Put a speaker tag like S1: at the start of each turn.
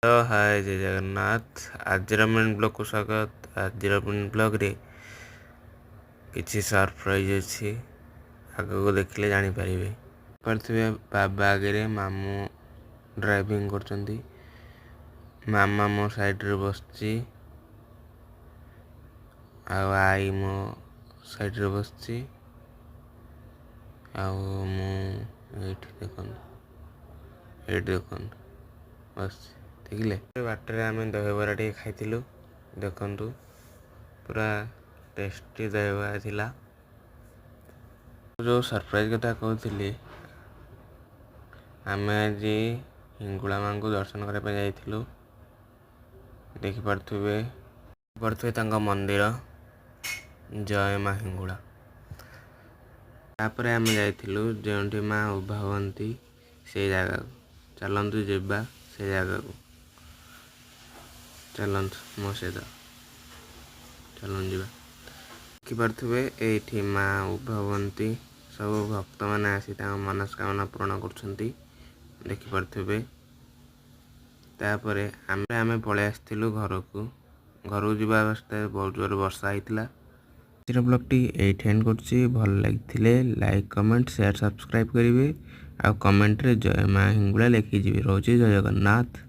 S1: Hello hi जय जगन्नाथ। आज मिन ब्लॉग को स्वागत। आज मिन ब्लॉग रे किसी सरप्राइज अच्छी आग को देखले जानी पारिबे। पारथिबे बाबा आगे मामू ड्राइविंग करचंदी, मामा मो साइड रे बसची आई मो साइड रे बसची मु एठी देखन बस देखिले। बाटर आम दहीबरा टे खाइलु, देखु पूरा टेस्टी दहीबरा थिला। जो सरप्राइज कथा कहती आम आज हिंगुला माँ को दर्शन करने जाइलु। देखिपे मंदिर जय माँ हिंगुला। तापर आम जाइलु जो माँ उभा हती से जगह को। चलतु जीवा से जगह को, चलतु मो सहित चलन जीवा। देखिपे ये माँ उभा हती, सब भक्त मैंने आसी मनस्कामना पूर्ण कर। तापर आमे पलि आसलु घर को जावा अवस्था बहुत जोर वर्षा होता। ब्लॉग टी एंड कर भल लगी लाइक कमेंट शेयर सब्सक्राइब करेंगे। आ कमेंट रे जय माँ हिंगुला लिखिजी। रोचे जय जगन्नाथ।